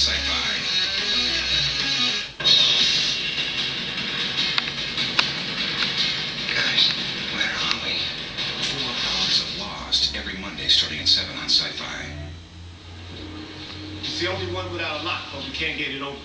Sci-Fi. Guys, where are we? 4 Hours of Lost, every Monday starting at 7 on Sci-Fi. It's the only one without a lock, but we can't get it open.